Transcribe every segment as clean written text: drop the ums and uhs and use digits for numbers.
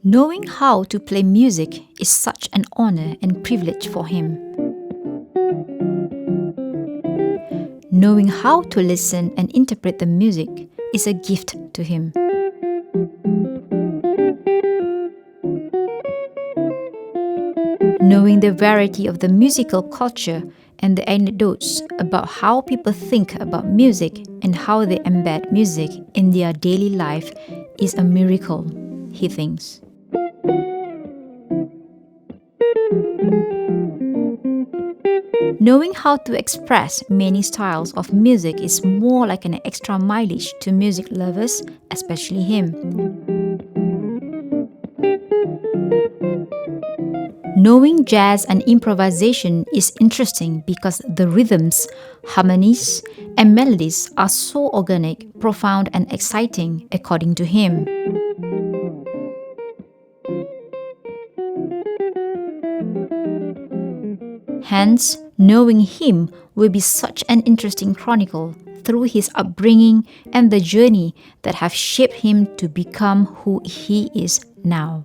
Knowing how to play music is such an honor and privilege for him. Knowing how to listen and interpret the music is a gift to him. Knowing the variety of the musical culture and the anecdotes about how people think about music and how they embed music in their daily life is a miracle, he thinks. Knowing how to express many styles of music is more like an extra mileage to music lovers, especially him. Knowing jazz and improvisation is interesting because the rhythms, harmonies, and melodies are so organic, profound, and exciting, according to him. Hence, knowing him will be such an interesting chronicle through his upbringing and the journey that have shaped him to become who he is now.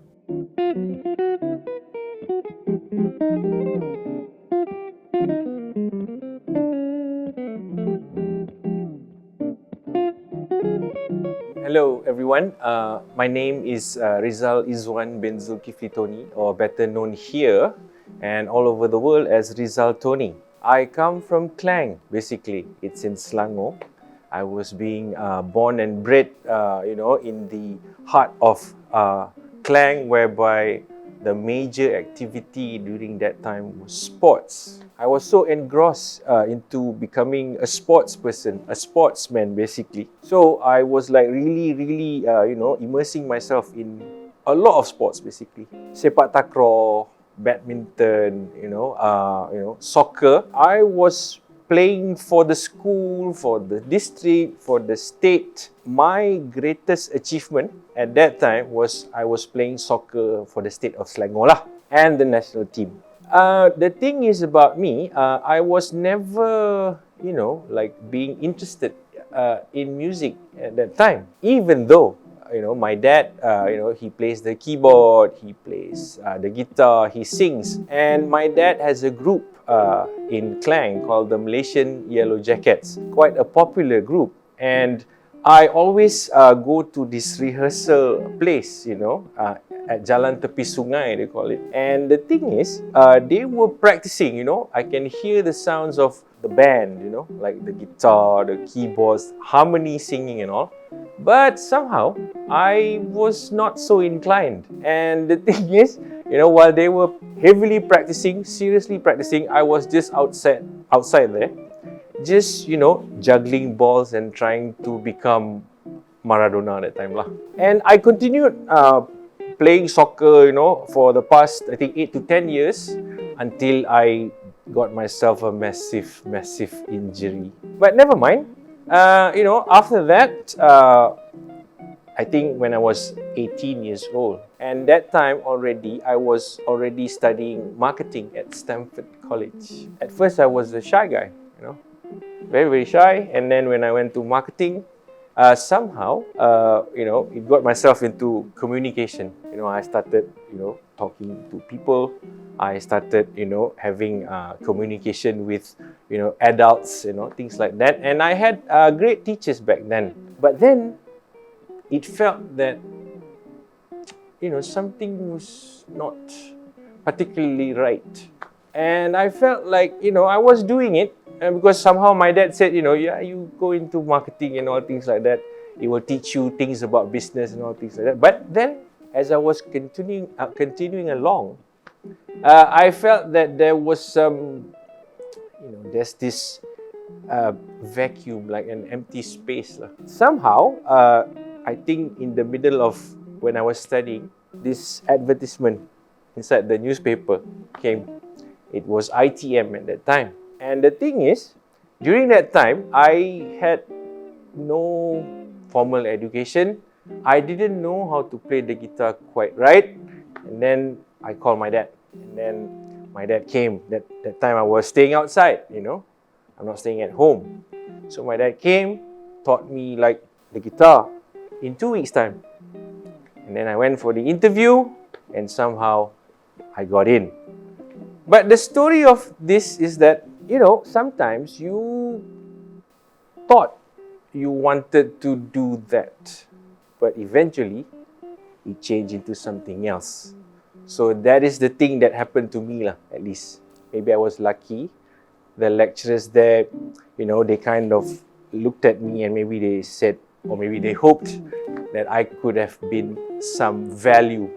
Hello everyone, my name is Rizal bin Tony, or better known here and all over the world as Rizal Tony. I come from Klang, basically. It's in Selangor. I was being born and bred, in the heart of Klang, whereby the major activity during that time was sports. I was so engrossed into becoming a sports person, a sportsman basically. So I was like really, immersing myself in a lot of sports basically. Sepak takraw, badminton, soccer. I was playing for the school, for the district, for the state. My greatest achievement at that time was I was playing soccer for the state of Selangor and the national team. The thing is about me, I was never, being interested in music at that time. Even though, my dad, he plays the keyboard, he plays the guitar, he sings. And my dad has a group in Klang called the Malaysian Yellow Jackets, quite a popular group. And I always go to this rehearsal place, at Jalan Tepi Sungai, they call it. And the thing is, they were practicing, I can hear the sounds of the band, like the guitar, the keyboards, harmony, singing and all. But somehow, I was not so inclined. And the thing is, while they were heavily practicing, seriously practicing, I was just outside there, just, juggling balls and trying to become Maradona at that time. And I continued playing soccer, for the past, I think, 8 to 10 years until I got myself a massive injury. But never mind. After that, I think when I was 18 years old, and that time already, I was already studying marketing at Stanford College. At first, I was a shy guy, very shy. And then when I went to marketing, somehow, it got myself into communication. I started, talking to people. I started, having communication with, adults, things like that. And I had great teachers back then. But then, it felt that, something was not particularly right. And I felt like, I was doing it, and because somehow my dad said, you go into marketing and all things like that. It will teach you things about business and all things like that. But then, as I was continuing along, I felt that there was some, there's this vacuum, like an empty space. Somehow, I think in the middle of when I was studying, this advertisement inside the newspaper came. It was UiTM at that time. And the thing is, during that time, I had no formal education. I didn't know how to play the guitar quite right. And then I called my dad. And then my dad came. That time I was staying outside, I'm not staying at home. So my dad came, taught me like the guitar in 2 weeks' time. And then I went for the interview and somehow I got in. But the story of this is that, sometimes you thought you wanted to do that, but eventually it changed into something else. So that is the thing that happened to me, at least. Maybe I was lucky. The lecturers there, they kind of looked at me and maybe they said, or maybe they hoped that I could have been some value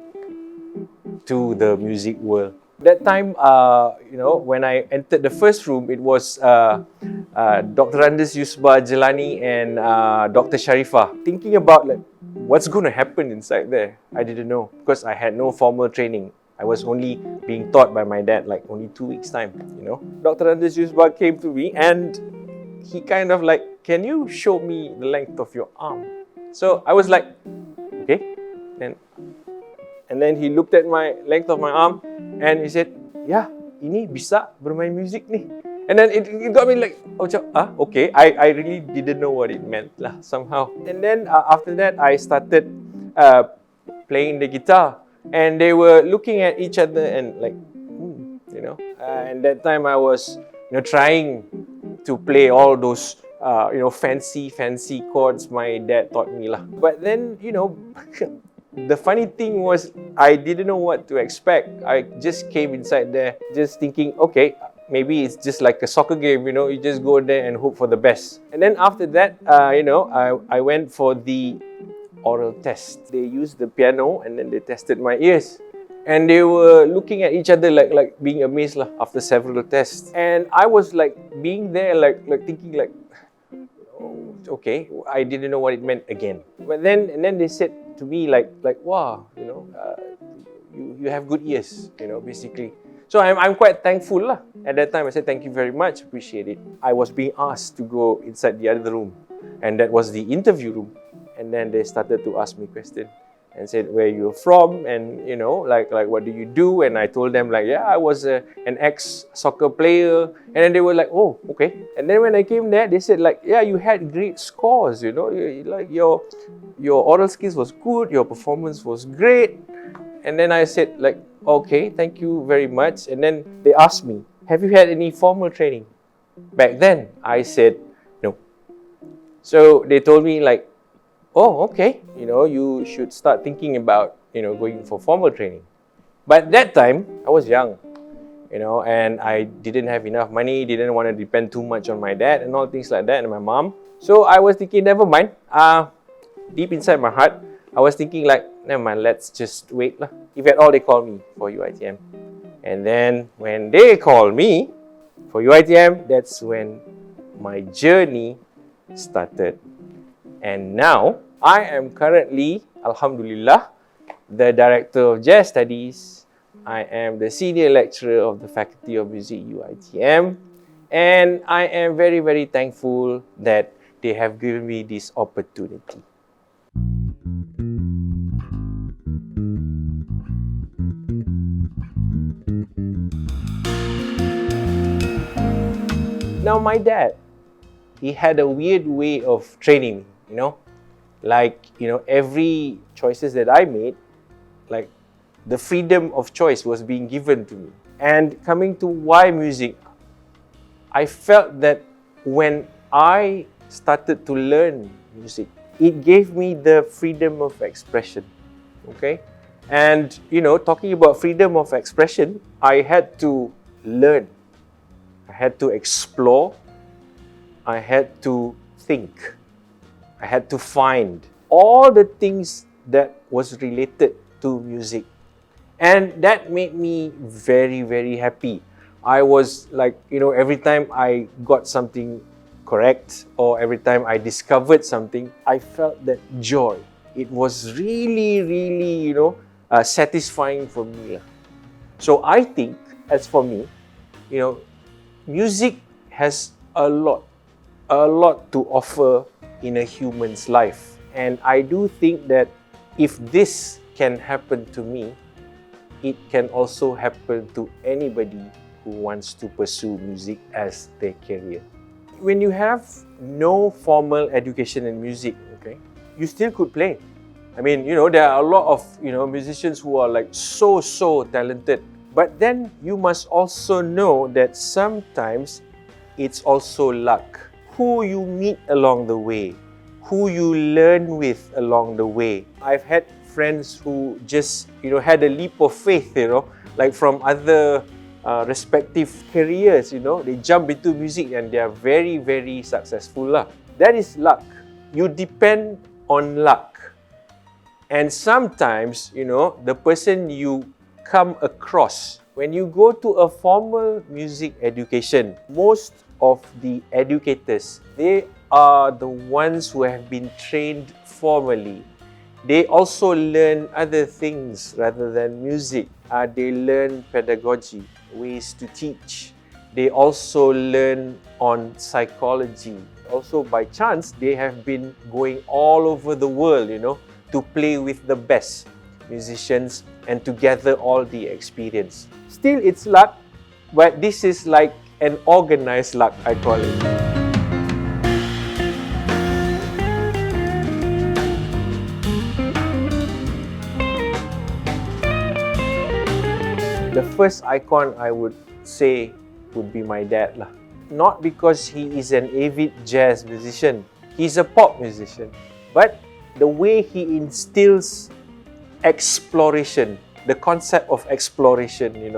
to the music world. That time, when I entered the first room, it was Dr. Andes Yusba Jelani and Dr. Sharifah. Thinking about what's going to happen inside there, I didn't know because I had no formal training. I was only being taught by my dad only 2 weeks' time, Dr. Andes Yusba came to me and he kind of can you show me the length of your arm? So I was like, okay. And then he looked at my length of my arm and he said, yeah, ini bisa bermain musik nih. And then it got me okay. I really didn't know what it meant somehow. And then after that, I started playing the guitar. And they were looking at each other and and that time I was, trying to play all those, fancy chords my dad taught me But then, the funny thing was I didn't know what to expect. I just came inside there just thinking, okay, maybe it's just like a soccer game, you just go there and hope for the best. And then after that, I went for the oral test. They used the piano and then they tested my ears. And they were looking at each other like being amazed after several tests. And I was being there thinking oh, okay, I didn't know what it meant again. But then they said to me wow, you have good ears, basically. So I'm quite thankful At that time I said thank you very much, appreciate it. I was being asked to go inside the other room and that was the interview room. And then they started to ask me questions and said where you're from and what do you do, and I told them I was an ex-soccer player, and then they were like, oh, okay. And then when I came there they said yeah, you had great scores, your oral skills was good, your performance was great. And then I said okay, thank you very much. And then they asked me, have you had any formal training? Back then I said no. So they told me oh, okay, you should start thinking about, going for formal training. But that time, I was young, and I didn't have enough money, didn't want to depend too much on my dad and all things like that and my mom. So I was thinking, never mind. Deep inside my heart, I was thinking never mind, let's just wait. If at all they call me for UiTM. And then when they call me for UiTM, that's when my journey started. And now, I am currently, Alhamdulillah, the Director of Jazz Studies. I am the Senior Lecturer of the Faculty of Music, UiTM. And I am very, very thankful that they have given me this opportunity. Now, my dad, he had a weird way of training me, every choices that I made, the freedom of choice was being given to me. And coming to why music, I felt that when I started to learn music, it gave me the freedom of expression, okay? And, talking about freedom of expression, I had to learn. I had to explore. I had to think. I had to find all the things that was related to music. And that made me very, very happy. I was every time I got something correct or every time I discovered something, I felt that joy. It was really, really, satisfying for me. So I think, as for me, music has a lot to offer in a human's life. And I do think that if this can happen to me, it can also happen to anybody who wants to pursue music as their career. When you have no formal education in music, okay, you still could play. I mean, there are a lot of, musicians who are like so talented. But then you must also know that sometimes it's also luck. Who you meet along the way, who you learn with along the way. I've had friends who just, had a leap of faith, like from other respective careers, they jump into music and they are very, very successful lah. That is luck. You depend on luck. And sometimes, the person you come across, when you go to a formal music education, most of the educators, they are the ones who have been trained formally. They also learn other things rather than music. They learn pedagogy, ways to teach. They also learn on psychology. Also, by chance, they have been going all over the world, to play with the best musicians and to gather all the experience. Still, it's luck, but this is like an organized luck, I call it. The first icon I would say would be my dad lah. Not because he is an avid jazz musician, he's a pop musician, but the way he instills exploration, the concept of exploration, he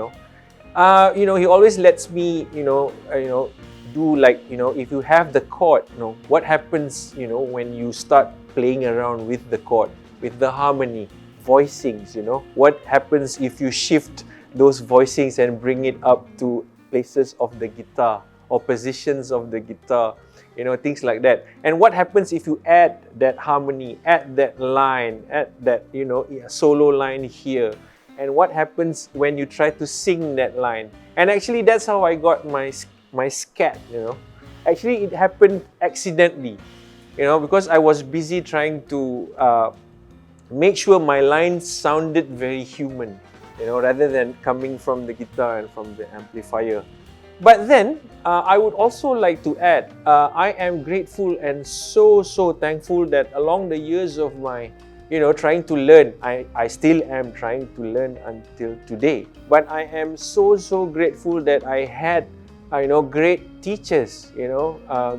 always lets me, do like, if you have the chord, what happens, when you start playing around with the chord, with the harmony, voicings, what happens if you shift those voicings and bring it up to places of the guitar or positions of the guitar, things like that. And what happens if you add that harmony, add that line, add that, solo line here? And what happens when you try to sing that line? And actually, that's how I got my scat, Actually, it happened accidentally, because I was busy trying to make sure my lines sounded very human, rather than coming from the guitar and from the amplifier. But then, I would also like to add, I am grateful and so thankful that along the years of my, trying to learn, I still am trying to learn until today. But I am so grateful that I had, great teachers,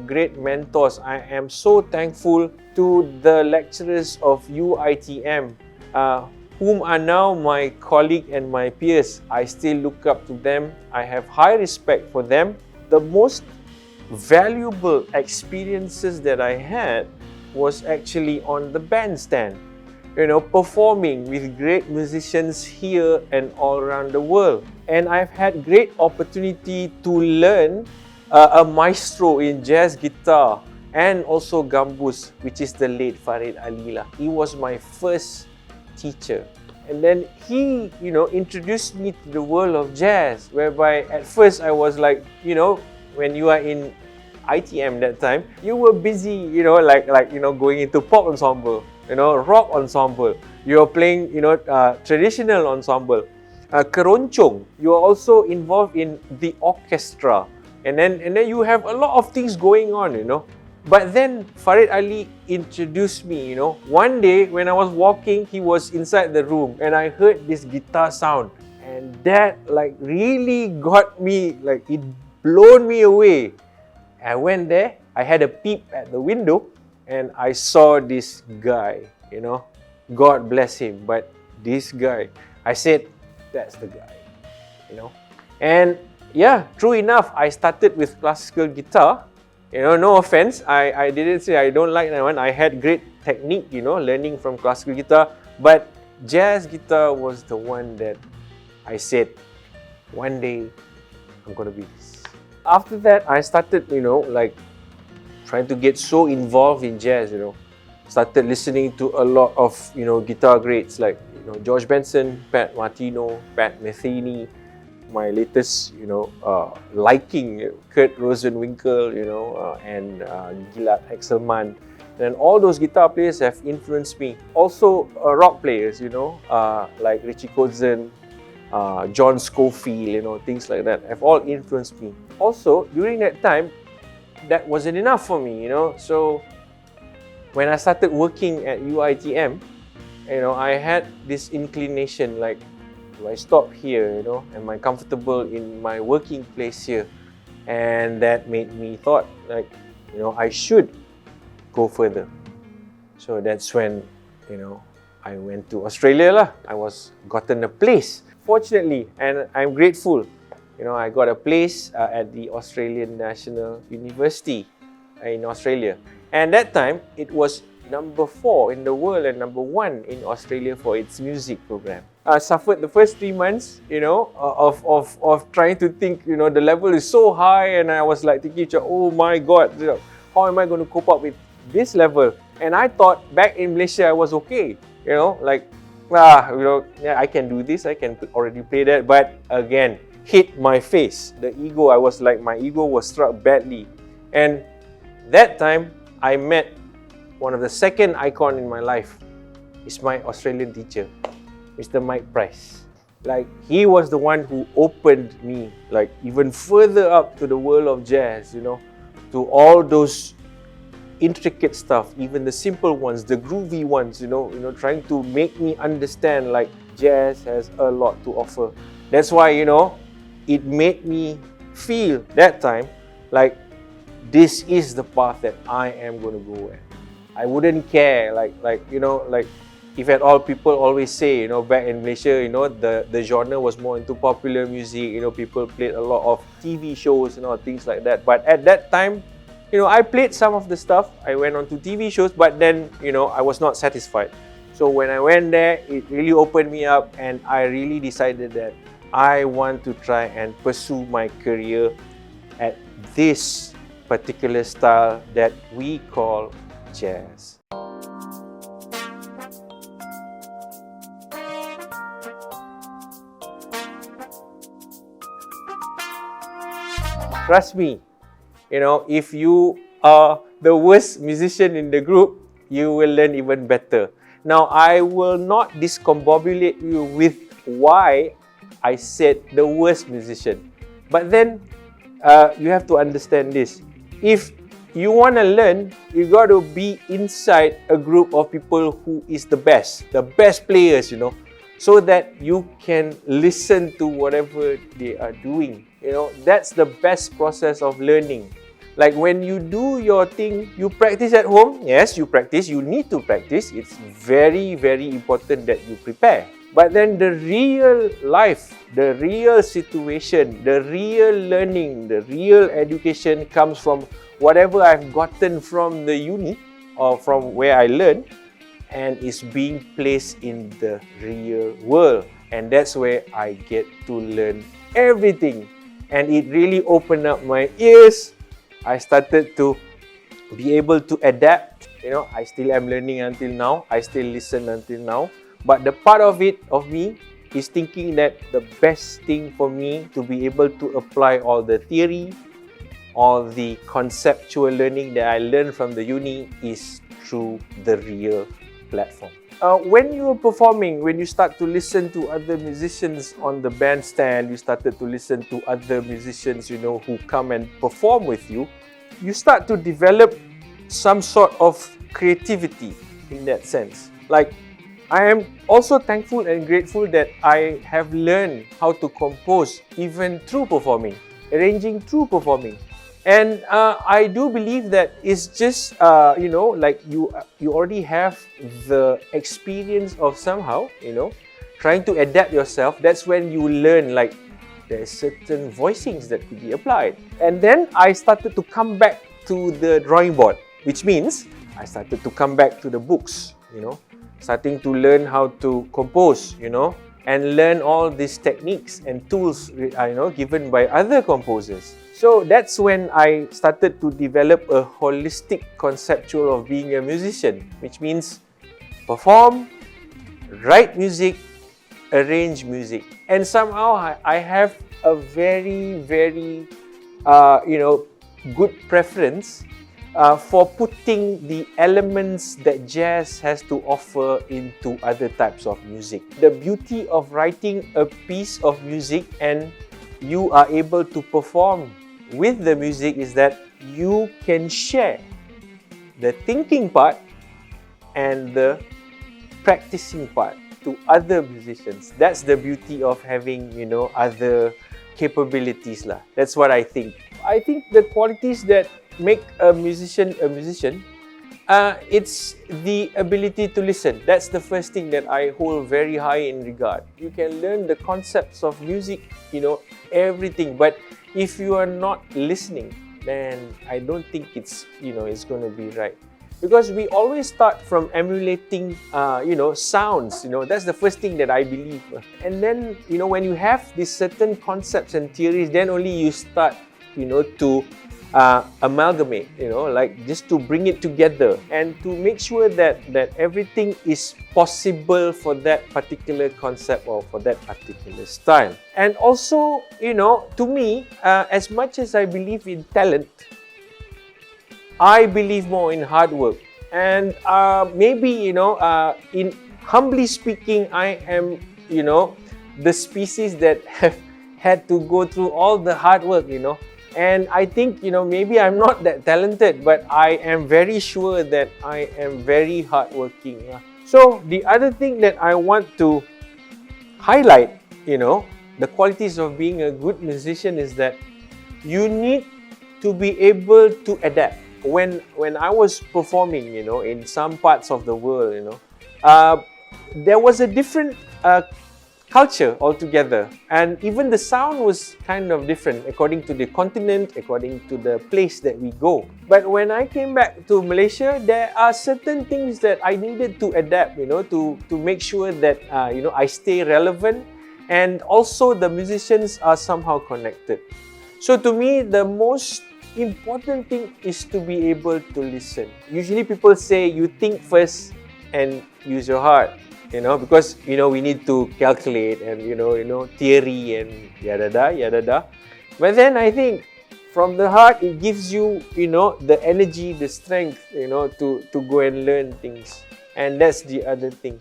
great mentors. I am so thankful to the lecturers of UiTM, whom are now my colleague and my peers. I still look up to them. I have high respect for them. The most valuable experiences that I had was actually on the bandstand, performing with great musicians here and all around the world. And I've had great opportunity to learn a maestro in jazz guitar and also gambus, which is the late Farid Ali lah. He was my first teacher. And then he, introduced me to the world of jazz, whereby at first I was like, when you are in ITM that time, you were busy, going into pop ensemble, rock ensemble. You're playing, traditional ensemble. Keroncong, you are also involved in the orchestra. And then you have a lot of things going on, But then Farid Ali introduced me, One day when I was walking, he was inside the room and I heard this guitar sound. And that really got me, it blown me away. I went there, I had a peep at the window and I saw this guy, God bless him, but this guy, I said, that's the guy, And yeah, true enough, I started with classical guitar. No offense, I didn't say I don't like that one. I had great technique, learning from classical guitar. But jazz guitar was the one that I said, one day I'm gonna be this. After that, I started, trying to get so involved in jazz, Started listening to a lot of, guitar greats like, George Benson, Pat Martino, Pat Metheny. My latest, liking, Kurt Rosenwinkel, and Gilad Hexelman. And all those guitar players have influenced me. Also, rock players, like Richie Kotzen, John Scofield, things like that have all influenced me. Also, during that time, that wasn't enough for me, So when I started working at UiTM, I had this inclination like, do I stop here, Am I comfortable in my working place here? And that made me thought like, I should go further. So that's when, I went to Australia lah. I was gotten a place, fortunately, and I'm grateful. I got a place at the Australian National University in Australia. And that time, it was number 4 in the world and number 1 in Australia for its music program. I suffered the first 3 months, of trying to think, the level is so high, and I was like thinking, oh my God, how am I going to cope up with this level? And I thought back in Malaysia, I was okay, I can do this, I can already play that, but again, hit my face. The ego, my ego was struck badly. And that time, I met one of the second icon in my life. Is my Australian teacher, Mr. Mike Price. He was the one who opened me, even further up to the world of jazz, to all those intricate stuff, even the simple ones, the groovy ones, trying to make me understand jazz has a lot to offer. That's why, it made me feel that time like this is the path that I am going to go at. I wouldn't care, if at all people always say, back in Malaysia, the genre was more into popular music, people played a lot of TV shows, things like that. But at that time, I played some of the stuff, I went on to TV shows, but then, I was not satisfied. So when I went there, it really opened me up, and I really decided that I want to try and pursue my career at this particular style that we call jazz. Trust me, if you are the worst musician in the group, you will learn even better. Now, I will not discombobulate you with why I said the worst musician. But then, you have to understand this. If you want to learn, you got to be inside a group of people who is the best players, so that you can listen to whatever they are doing. That's the best process of learning. Like when you do your thing, you practice at home. Yes, you practice. You need to practice. It's very, very important that you prepare. But then the real life, the real situation, the real learning, the real education comes from whatever I've gotten from the uni or from where I learned, and is being placed in the real world. And that's where I get to learn everything. And it really opened up my ears. I started to be able to adapt. I still am learning until now. I still listen until now. But the part of me, is thinking that the best thing for me to be able to apply all the theory, all the conceptual learning that I learned from the uni is through the real platform. When you are performing, when you start to listen to other musicians on the bandstand, you started to listen to other musicians, who come and perform with you, you start to develop some sort of creativity in that sense. I am also thankful and grateful that I have learned how to compose even through performing, arranging through performing. And I do believe that it's just, you already have the experience of somehow, trying to adapt yourself. That's when you learn, there's certain voicings that could be applied. And then I started to come back to the drawing board, which means I started to come back to the books, starting to learn how to compose, and learn all these techniques and tools, given by other composers. So that's when I started to develop a holistic conceptual of being a musician, which means perform, write music, arrange music. And somehow I have a very, very, good preference for putting the elements that jazz has to offer into other types of music. The beauty of writing a piece of music and you are able to perform with the music is that you can share the thinking part and the practicing part to other musicians. That's the beauty of having, other capabilities lah. That's what I think. I think the qualities that make a musician, it's the ability to listen. That's the first thing that I hold very high in regard. You can learn the concepts of music, everything, but if you are not listening, then I don't think it's going to be right. Because we always start from emulating, sounds. That's the first thing that I believe. And then, when you have these certain concepts and theories, then only you start, to amalgamate, like just to bring it together and to make sure that everything is possible for that particular concept or for that particular style. And also, to me, as much as I believe in talent, I believe more in hard work. And maybe, in humbly speaking, I am, the species that have had to go through all the hard work, And I think, maybe I'm not that talented, but I am very sure that I am very hardworking. So the other thing that I want to highlight, the qualities of being a good musician is that you need to be able to adapt. When I was performing, in some parts of the world, there was a different culture altogether, and even the sound was kind of different according to the continent, according to the place that we go. But when I came back to Malaysia, there are certain things that I needed to adapt, to make sure that I stay relevant, and also the musicians are somehow connected. So to me, the most important thing is to be able to listen. Usually people say you think first and use your heart. Because, we need to calculate and, theory and yada. But then I think from the heart, it gives you, the energy, the strength, to go and learn things. And that's the other thing.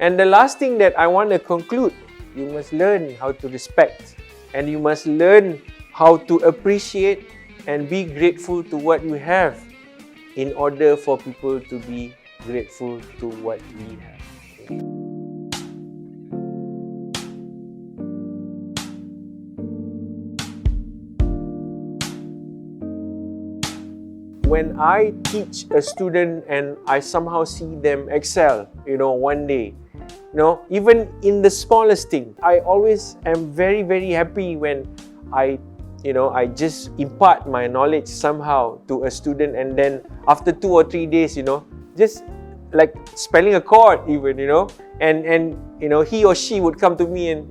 And the last thing that I want to conclude, you must learn how to respect. And you must learn how to appreciate and be grateful to what you have in order for people to be grateful to what we have. When I teach a student and I somehow see them excel, one day, even in the smallest thing, I always am very, very happy when I just impart my knowledge somehow to a student, and then after 2 or 3 days, just like spelling a chord even, and he or she would come to me and,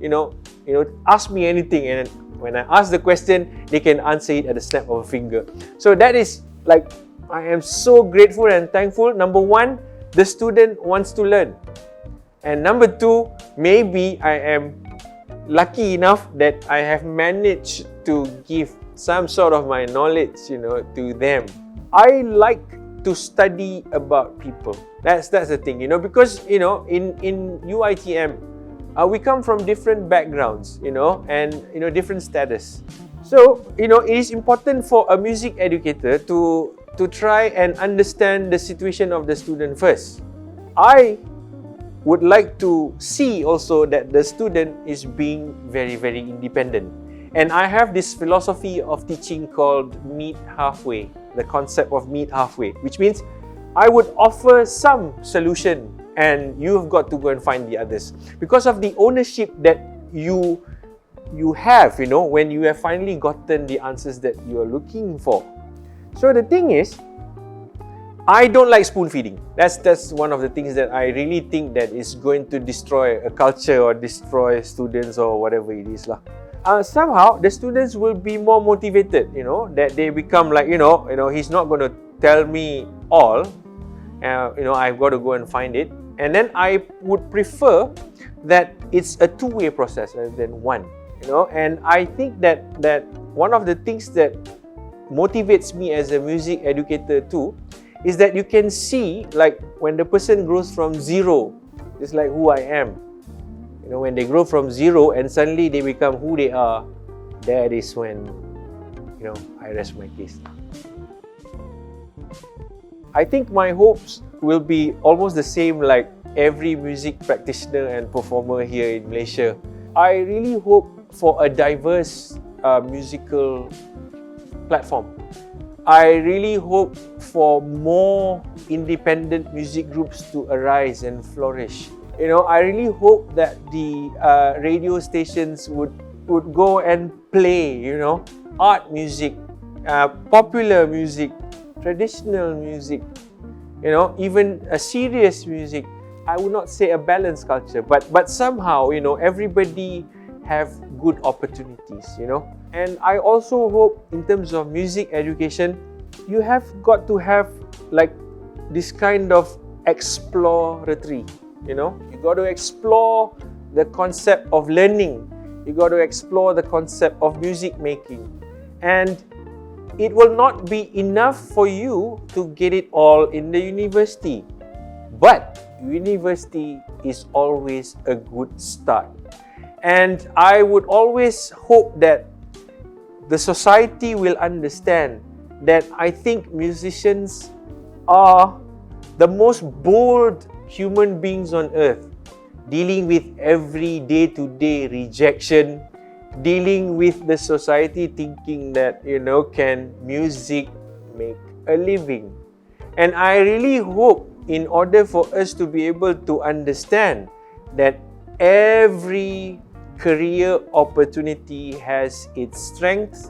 ask me anything, and when I ask the question, they can answer it at the snap of a finger. So that is like, I am so grateful and thankful. Number one, the student wants to learn. And number two, maybe I am lucky enough that I have managed to give some sort of my knowledge, to them. I like to study about people. That's the thing, because, in UiTM, we come from different backgrounds, and, different status. So, it is important for a music educator to try and understand the situation of the student first. I would like to see also that the student is being very, very independent. And I have this philosophy of teaching called meet halfway, the concept of meet halfway, which means I would offer some solution and you've got to go and find the others. Because of the ownership that you have, when you have finally gotten the answers that you are looking for. So the thing is, I don't like spoon feeding. That's one of the things that I really think that is going to destroy a culture or destroy students or whatever it is lah. Somehow the students will be more motivated, that they become like, he's not going to tell me all, I've got to go and find it. And then I would prefer that it's a two-way process rather than one, and I think that one of the things that motivates me as a music educator too is that you can see, like, when the person grows from zero, it's like who I am. You know, when they grow from zero and suddenly they become who they are, that is when, you know, I rest my case. I think my hopes will be almost the same like every music practitioner and performer here in Malaysia. I really hope for a diverse musical platform. I really hope for more independent music groups to arise and flourish. You know, I really hope that the radio stations would go and play, you know, art music, popular music, traditional music, you know, even a serious music. I would not say a balanced culture, but somehow, you know, everybody have good opportunities, you know. And I also hope in terms of music education, you have got to have like this kind of exploratory, you know. You got to explore the concept of learning. You got to explore the concept of music making. And it will not be enough for you to get it all in the university. But university is always a good start. And I would always hope that the society will understand that I think musicians are the most bold human beings on earth, dealing with every day-to-day rejection, dealing with the society thinking that, you know, can music make a living? And I really hope, in order for us to be able to understand that every career opportunity has its strengths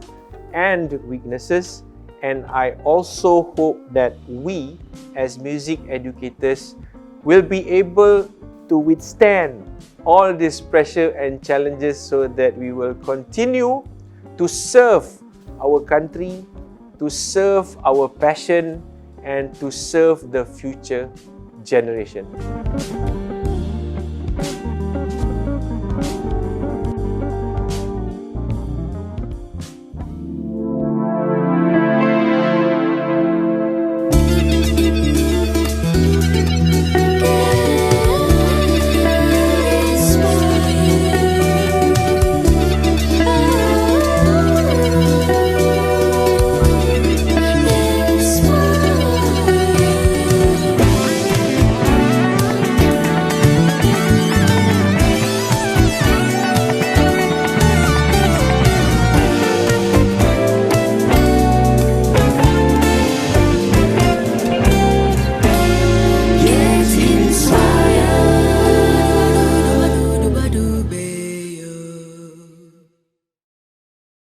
and weaknesses, and I also hope that we as music educators will be able to withstand all this pressure and challenges so that we will continue to serve our country, to serve our passion, and to serve the future generation.